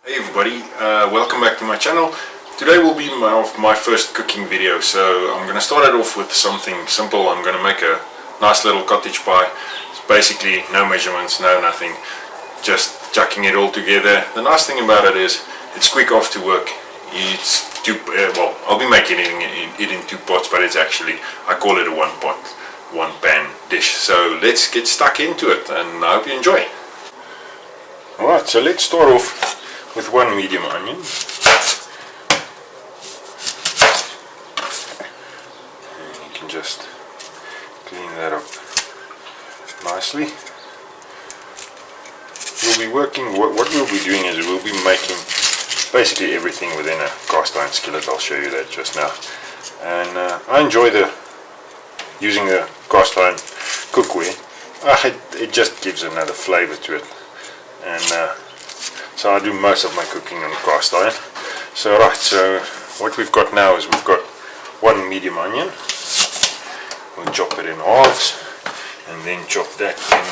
Hey everybody, welcome back to my channel. Today will be my first cooking video, so I'm going to start it off with something simple. I'm going to make a nice little cottage pie. It's basically no measurements, no nothing, just chucking it all together. The nice thing about it is it's quick after work. It's well, I'll be making it in 2 pots, but it's actually, I call it a 1 pot, 1 pan dish. So let's get stuck into it and I hope you enjoy. Alright, so let's start off with 1 medium onion. And you can just clean that up nicely. We'll be working, what we'll be doing is we'll be making basically everything within a cast iron skillet. I'll show you that just now. And I enjoy using the cast iron cookware. It just gives another flavor to it. And so I do most of my cooking on cast iron. So what we've got now is we've got 1 medium onion. We'll chop it in halves and then chop that in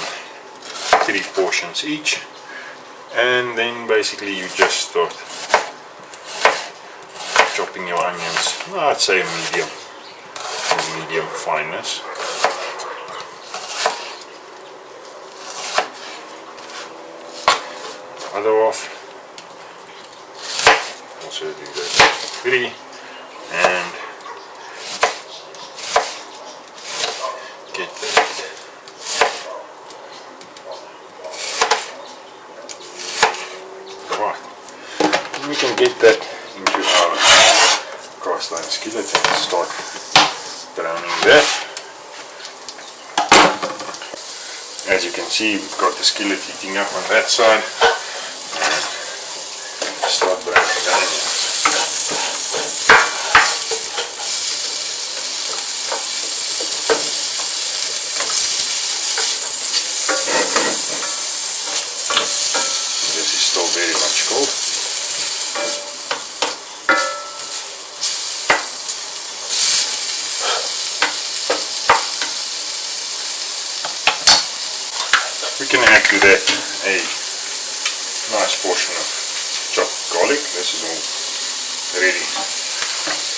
3 portions each. And then basically you just start chopping your onions, I'd say medium fineness. Other off, also do that 3, and get that right. And we can get that into our cast iron skillet and start browning that. As you can see, we've got the skillet heating up on that side. Start browning the onions. This is still very much cold. We can add to that a nice portion of chopped garlic. This is all ready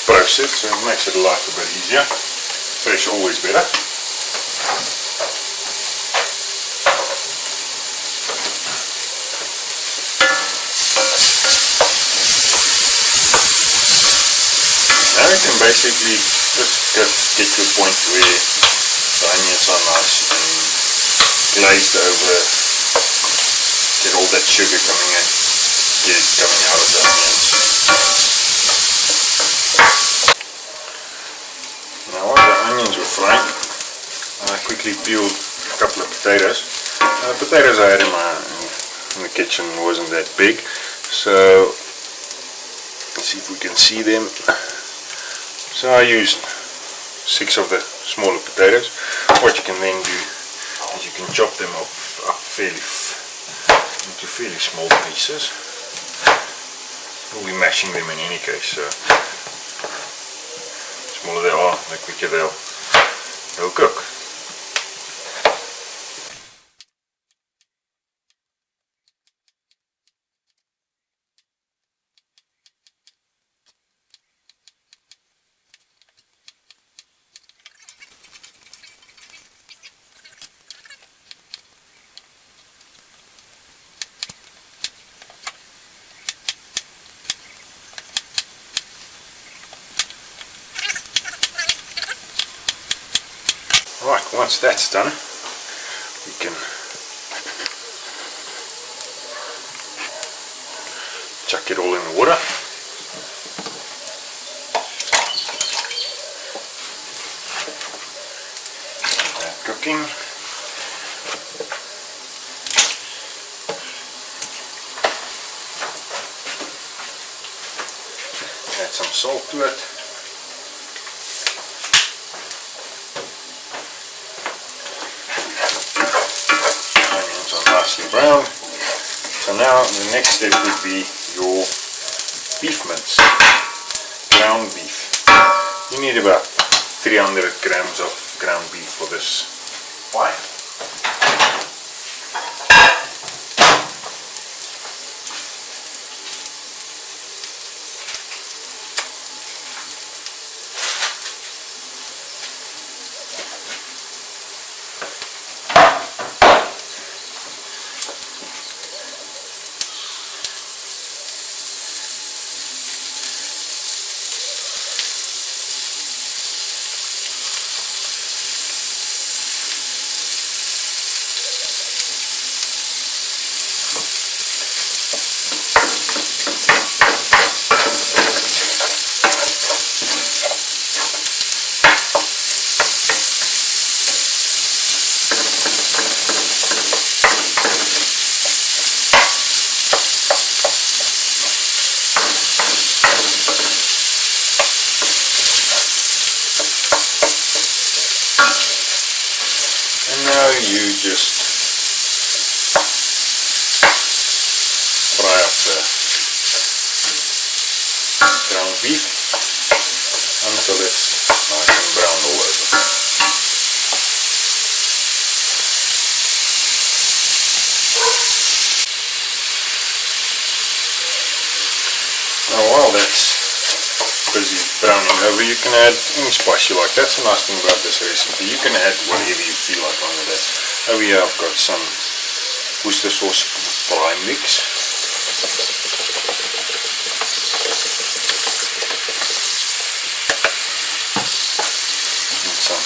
processed, so it makes it life a bit easier. Fresh always better. Now you can basically just get to a point where the onions are nice and glazed over, get all that sugar coming in. Get it coming out of the onions. Now while the onions were frying, I quickly peeled a couple of potatoes. Potatoes I had in the kitchen wasn't that big, so let's see if we can see them. So I used 6 of the smaller potatoes. What you can then do is you can chop them up into fairly small pieces. We'll be mashing them in any case, so the smaller they are, the quicker they'll cook. Right, once that's done, we can chuck it all in the water. Keep that cooking. Add some salt to it. Nicely brown. So now the next step would be your beef mince, ground beef. You need about 300 grams of ground beef for this pie. just fry up the ground beef until it's nice and brown all over. Now while that's busy browning over, you can add any spice you like. That's the nice thing about this recipe. You can add whatever you feel like on that. Over here I've got some Worcester sauce pie mix. And some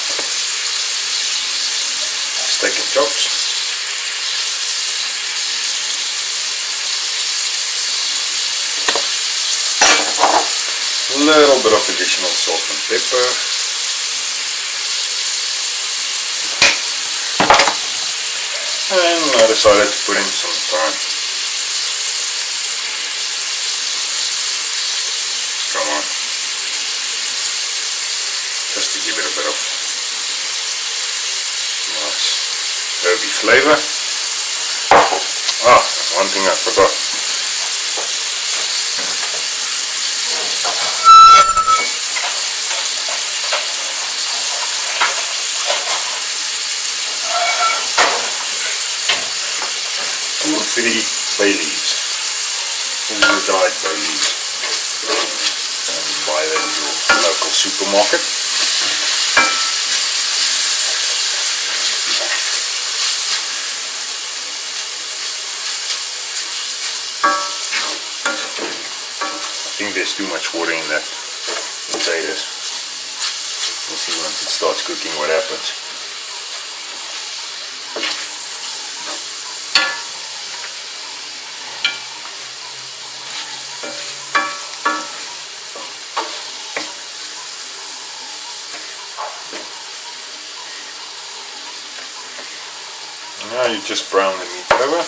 steak and chops. A little bit of additional salt and pepper. And I decided to put in some thyme. Come on. Just to give it a bit of nice herby flavor. Ah, one thing I forgot. Three bay leaves, all dried bay leaves, and buy that at your local supermarket. I think there's too much water in that potatoes. We'll see once it starts cooking what happens. Now you just brown the meat over.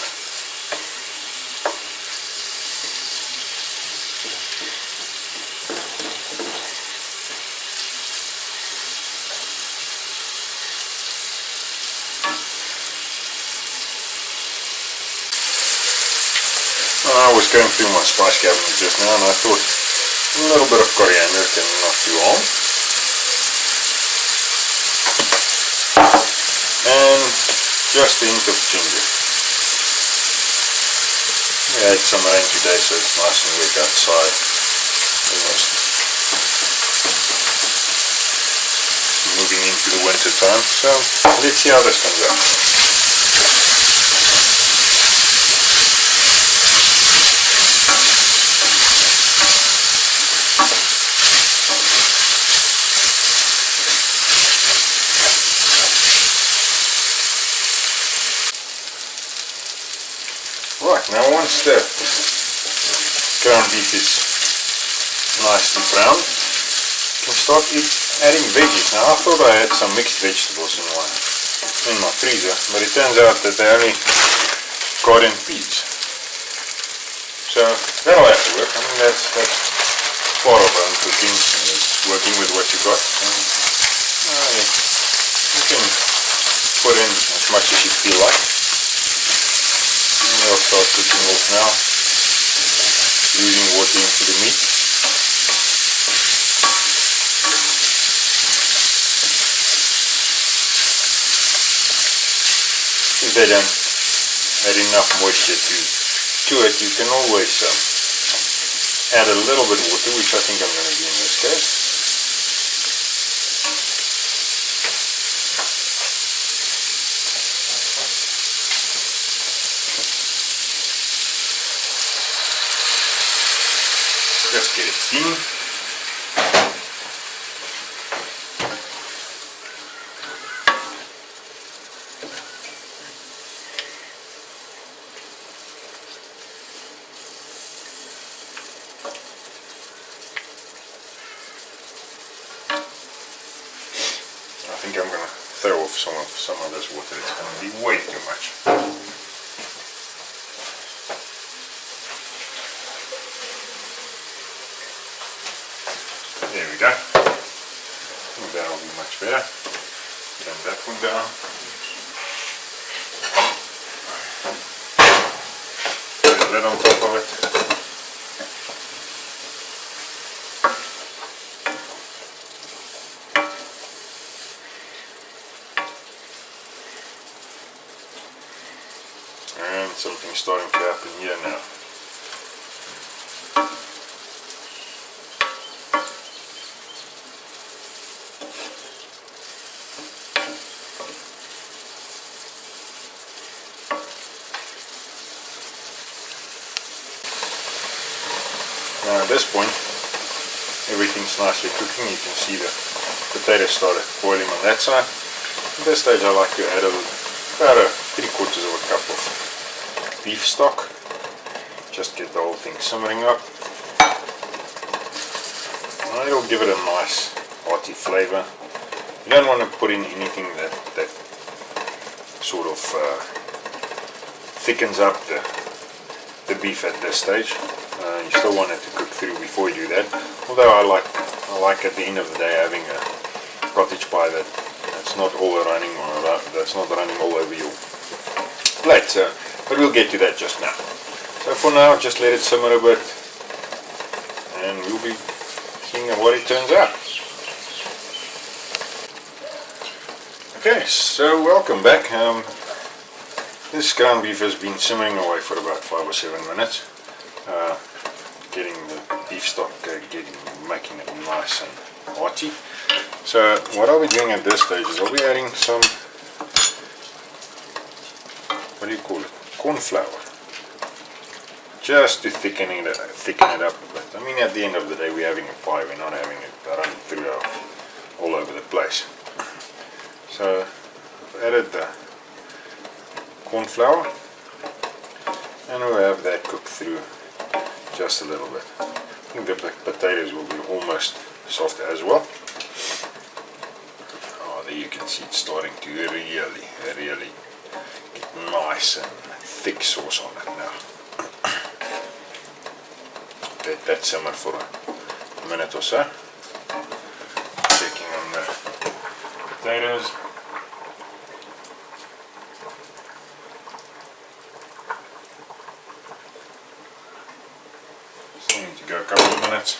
I was going through my spice cabinet just now and I thought a little bit of coriander can not do harm. And just a hint of ginger. We had some rain today, so it's nice and wet outside. Almost moving into the winter time. So let's see how this comes out. Right, now once the ground beef is nicely browned, you can start adding veggies. Now I thought I had some mixed vegetables in my freezer, but it turns out that they only garden peas. So that'll have to work. I mean that's part of home cooking, is working with what you got. And, you can put in as much as you feel like. I'll start cooking off now, losing water into the meat. If they don't add enough moisture to it, you can always add a little bit of water, which I think I'm going to do in this case. Just get it steaming. I think I'm going to throw off some of this water. It's going to be way too much. There we go. I think that'll be much better. Turn that one down. skillet on top of it. And something's starting to happen here now. Now at this point, everything's nicely cooking. You can see the potatoes started boiling on that side. At this stage I like to add about 3/4 of a cup of beef stock. Just get the whole thing simmering up. And it'll give it a nice hearty flavour. You don't want to put in anything that sort of thickens up the beef at this stage. You still want it to cook through before you do that. Although I like at the end of the day having a cottage pie that's not all running all over your plate. But we'll get to that just now. So for now, just let it simmer a bit, and we'll be seeing what it turns out. Okay, so welcome back. This ground beef has been simmering away for about 5 or 7 minutes. Getting the beef stock making it nice and hearty. So what I'll be doing at this stage is I'll be adding some, what do you call it, corn flour, just to thicken it up a bit. I mean, at the end of the day we're having a pie, we're not having it running through all over the place. So I've added the corn flour, and we'll have that cooked through just a little bit. I think the potatoes will be almost soft as well. Oh, there you can see it's starting to really get nice and thick sauce on it now. Let that simmer for a minute or so. Checking on the potatoes. Need to go a couple of minutes.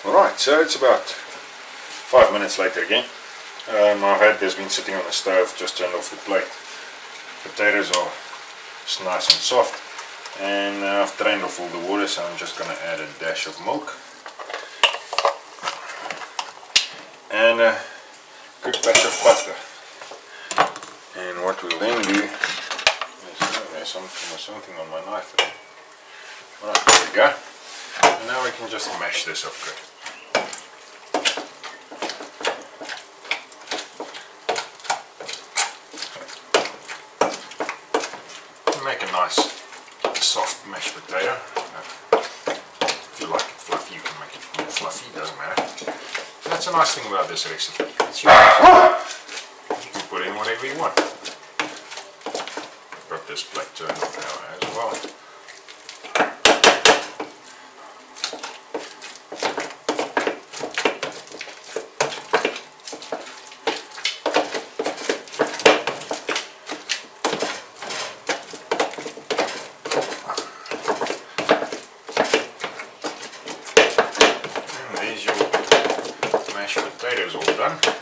Alright, so it's about 5 minutes later again. I've had this been sitting on the stove, just turned off the plate. Potatoes are nice and soft, and I've drained off all the water, so I'm just going to add a dash of milk and a good batch of butter. And what we'll then do is, there's something on my knife there. Alright, there we go. And now we can just mash this up good. Make a nice soft mashed potato. If you like it fluffy, you can make it more fluffy, doesn't matter. That's a nice thing about this recipe. It's yours. You can put in whatever you want. Got this plate turned off now as well. Potatoes all done. Okay.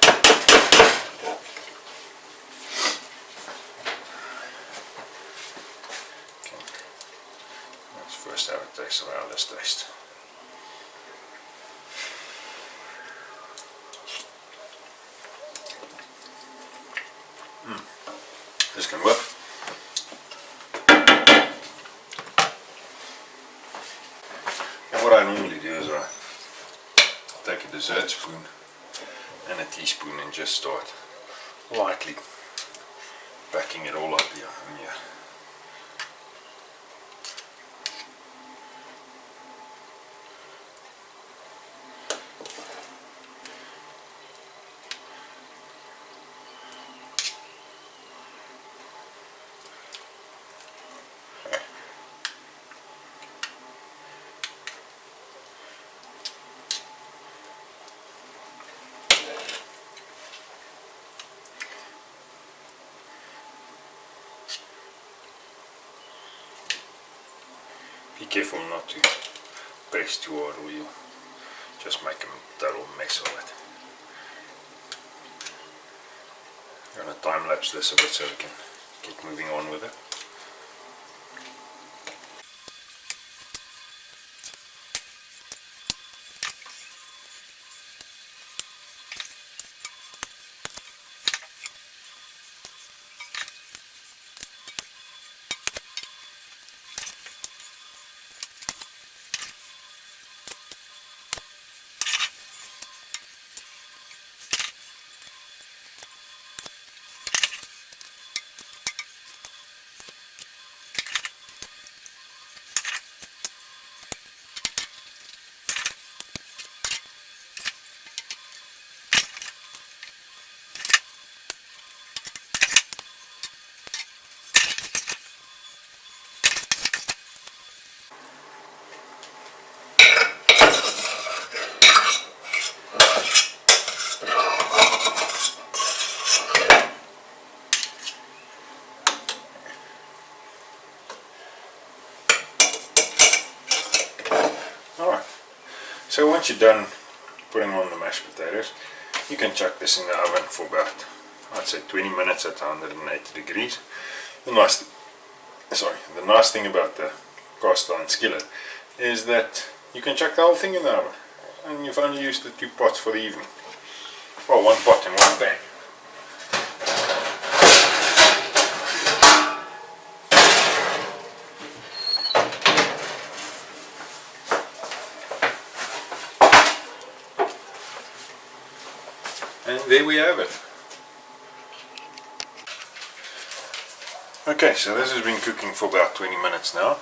Let's first have a taste of how this tastes. This can work. And what I normally do is I take a dessert spoon and a teaspoon and just start lightly backing it all up here and here. Be careful not to press too hard or you'll just make a total mess of it. I'm going to time lapse this a bit so we can get moving on with it. Alright, so once you're done putting on the mashed potatoes, you can chuck this in the oven for about, I'd say 20 minutes at 180 degrees. The nice thing about the cast iron skillet is that you can chuck the whole thing in the oven and you've only used the 2 pots for the evening. Well, 1 pot and 1 pan. And there we have it. Okay, so this has been cooking for about 20 minutes now.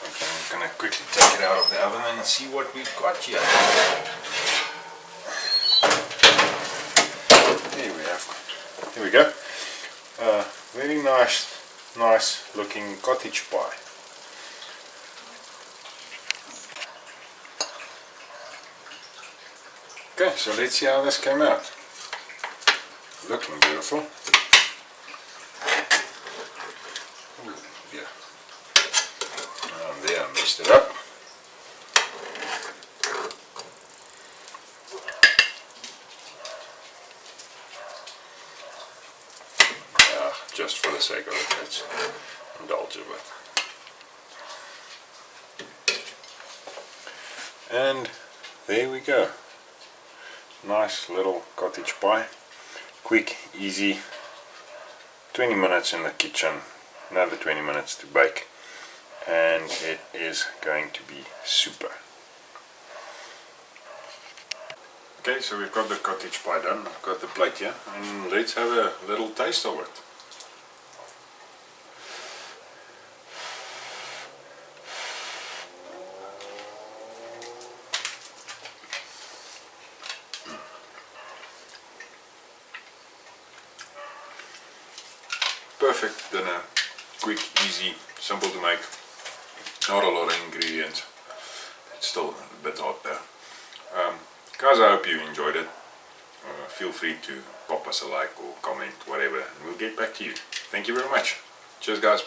I'm going to quickly take it out of the oven and see what we've got here. Here we go. Very nice looking cottage pie. Okay, so let's see how this came out. Looking beautiful. Ooh, yeah. And there I messed it up. Just for the sake of it, let's indulge a bit. And there we go. Nice little cottage pie. Quick, easy, 20 minutes in the kitchen, another 20 minutes to bake, and it is going to be super. Okay, so we've got the cottage pie done, I've got the plate here, and let's have a little taste of it. Perfect dinner, quick, easy, simple to make, not a lot of ingredients. It's still a bit hot there. Guys, I hope you enjoyed it. Feel free to pop us a like or comment, whatever, and we'll get back to you. Thank you very much. Cheers guys.